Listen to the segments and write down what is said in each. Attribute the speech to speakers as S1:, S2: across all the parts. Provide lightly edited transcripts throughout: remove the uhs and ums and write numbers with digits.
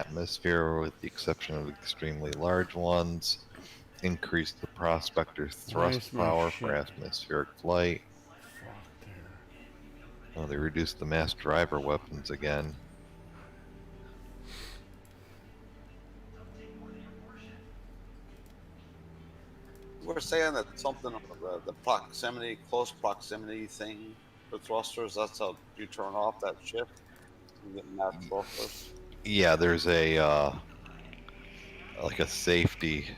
S1: atmosphere with the exception of extremely large ones. Increase the prospector's
S2: Why
S1: thrust
S2: is my
S1: power
S2: shit
S1: for atmospheric flight.
S2: fucked here?
S1: Oh, they reduced the mass driver weapons again.
S3: We're saying that something of the proximity, close proximity thing for thrusters, that's how you turn off that shift. You get max thrusters.
S1: Yeah, there's a like a safety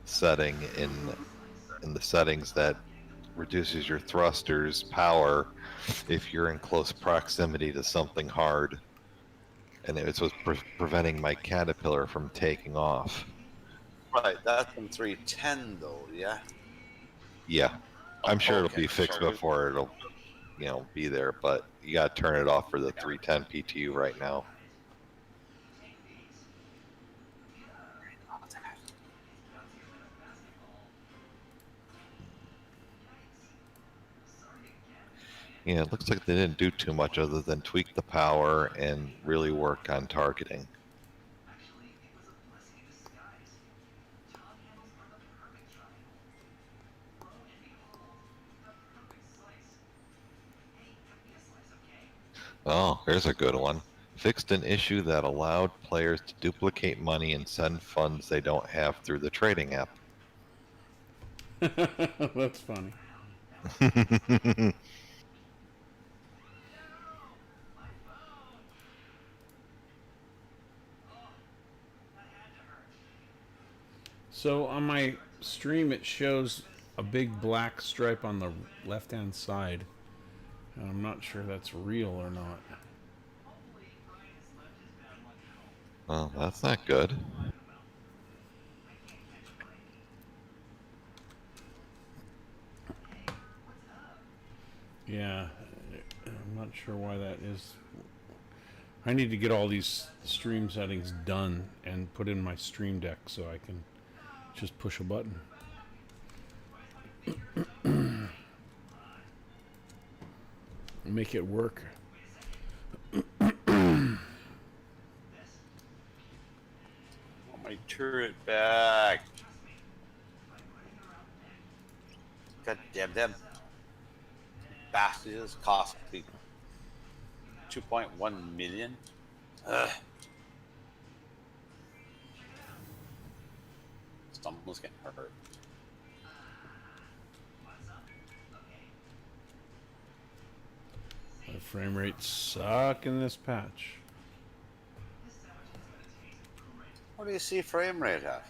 S1: setting in the settings that reduces your thrusters power if you're in close proximity to something hard, and it was preventing my caterpillar from taking off.
S3: Right, that's in 310 though, yeah?
S1: Yeah, I'm sure it'll
S3: Okay,
S1: be fixed
S3: sorry.
S1: before it'll be there, but you got to turn it off for the 310 PTU right now. Yeah, it looks like they didn't do too much other than tweak the power and really work on targeting. Oh, here's a good one. Fixed an issue that allowed players to duplicate money and send funds they don't have through the trading app.
S2: That's funny. So on my stream, it shows a big black stripe on the left-hand side. And I'm not sure that's real or not.
S1: Well, that's not good.
S2: Yeah, I'm not sure why that is. I need to get all these stream settings done and put in my stream deck so I can just push a button. Make it work.
S3: My turret back. God damn them. Bastards cost me 2.1 million. Ugh. Someone's getting hurt.
S2: The frame rates suck in this patch.
S3: What do you see frame rate at?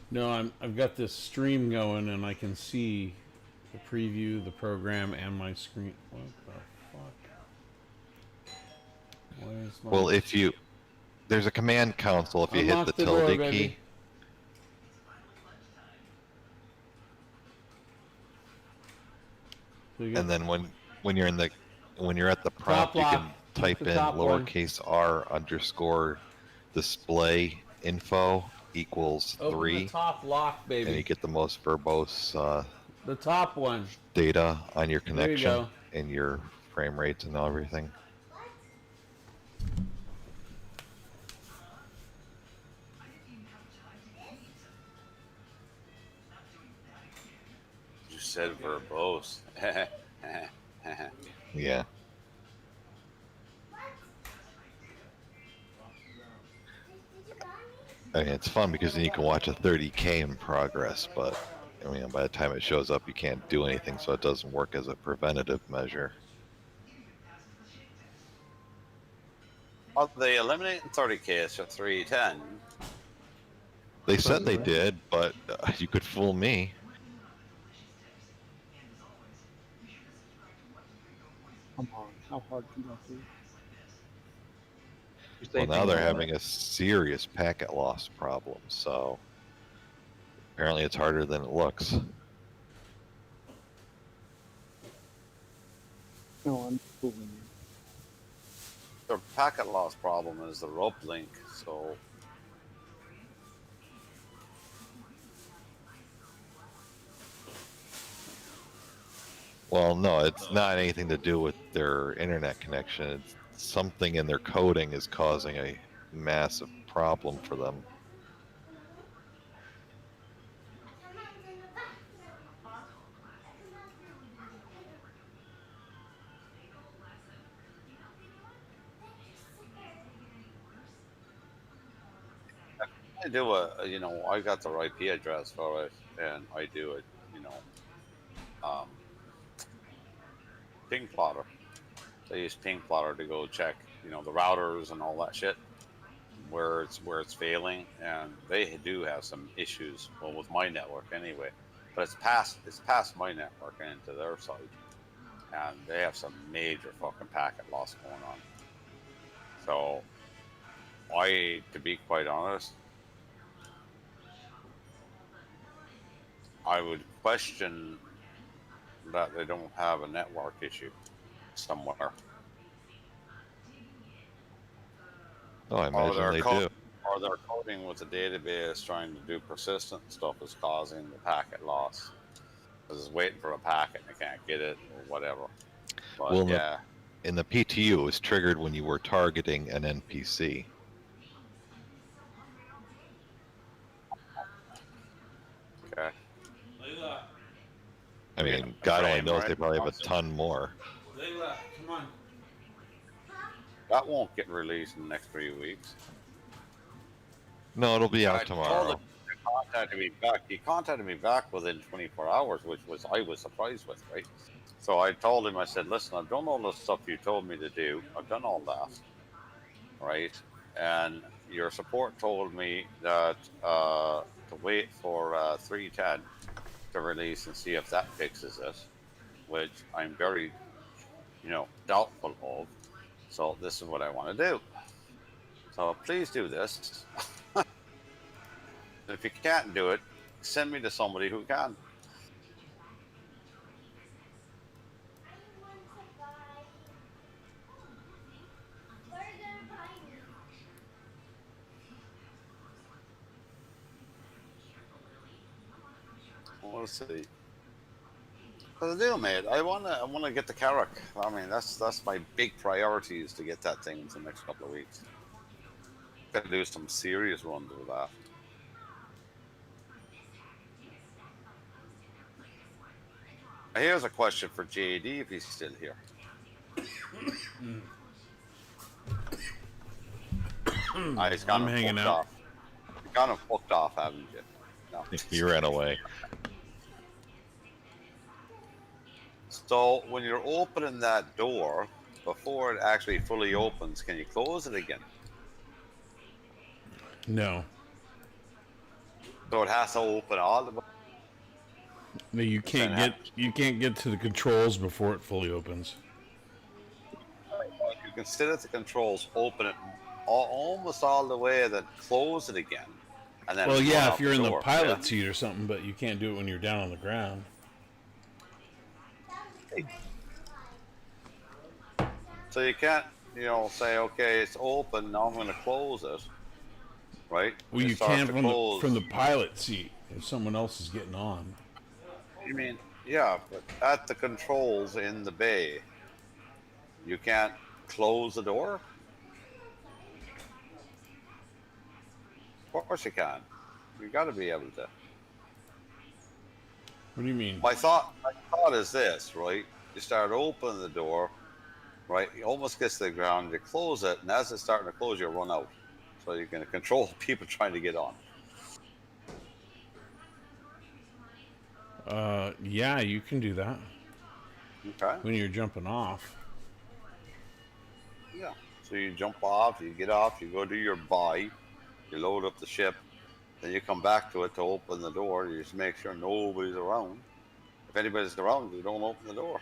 S2: No, I've got this stream going and I can see the preview, the program, and my screen. What the fuck? Why is my...
S1: Well, there's a command console if you hit the tilde key. And then when you're at the prompt, you can type in lowercase r underscore display info equals 3.
S2: Open the top lock, baby.
S1: And you get the most verbose
S2: the top one
S1: data on your connection
S2: you
S1: and your frame rates and everything.
S3: You said verbose.
S1: Yeah. I mean, it's fun because then you can watch a 30K in progress, but I mean, by the time it shows up, you can't do anything, so it doesn't work as a preventative measure.
S3: Well, they eliminating 30K for 310.
S1: They said they did, but you could fool me.
S4: Come on, how hard can that be?
S1: Well, now they're having a serious packet loss problem, so apparently it's harder than it looks.
S4: No, I'm fooling you.
S3: Their packet loss problem is the rope link, so...
S1: Well, no, it's not anything to do with their internet connection. It's something in their coding is causing a massive problem for them.
S3: I do you know, I got the IP address for it, and I do it, you know, um, ping plotter. I use ping plotter to go check, you know, the routers and all that shit, where it's failing, and they do have some issues. Well, with my network anyway, but it's past my network and into their site, and they have some major fucking packet loss going on. So, to be quite honest, I would question that they don't have a network issue somewhere.
S1: Oh, I
S3: Or
S1: imagine they do.
S3: or they're coding with the database trying to do persistent stuff is causing the packet loss. Because it's waiting for a packet and they can't get it or whatever. But
S1: Well,
S3: yeah,
S1: in the PTU, it was triggered when you were targeting an NPC.
S3: okay.
S2: Layla,
S1: I mean,
S3: Yeah,
S1: God only
S3: frame,
S1: knows
S3: right?
S1: they probably have a ton more.
S2: Layla, come on.
S3: That won't get released in the next 3 weeks.
S1: No, it'll be
S3: I
S1: out
S3: told
S1: tomorrow.
S3: him he contacted me back. He contacted me back within 24 hours, which was I was surprised with, right? So I told him, I said, listen, I've done all the stuff you told me to do. I've done all that, right? And your support told me that to wait for 310 to release and see if that fixes it, which I'm very, you know, doubtful of. So this is what I want to do. So please do this. If you can't do it, send me to somebody who can. Let's see. What to do, mate? I wanna get the Carrack. I mean, that's my big priority is to get that thing in the next couple of weeks. Gotta do some serious runs with that. Here's a question for JD if he's still here. He's kind
S2: I'm
S3: of
S2: hanging
S3: fucked
S2: out.
S3: off. You kind of fucked off, haven't you? No.
S1: He ran away.
S3: So when you're opening that door, before it actually fully opens, can you close it again?
S2: No.
S3: So it has to open all the.
S2: No, you can't get to the controls before it fully opens.
S3: You can sit at the controls, open it almost all the way, then close it again, and then.
S2: Well,
S3: run
S2: yeah,
S3: out
S2: if you're in the
S3: door.
S2: pilot
S3: Yeah.
S2: seat or something, but you can't do it when you're down on the ground.
S3: So you can't, you know, say, okay, it's open. Now I'm going to close it, right?
S2: Well,
S3: It
S2: you
S3: starts
S2: can
S3: to
S2: from the pilot seat if someone else is getting on.
S3: You mean, yeah, but at the controls in the bay, you can't close the door? Of course you can. You got to be able to.
S2: What do you mean?
S3: My thought is this, right? You start opening the door, right? You almost gets to the ground, you close it, and as it's starting to close, you run out. So you can control people trying to get on.
S2: Yeah, you can do that
S3: Okay.
S2: when you're jumping off.
S3: Yeah. So you jump off, you get off, you go do your buy, you load up the ship, then you come back to it to open the door. You just make sure nobody's around. If anybody's around, you don't open the door.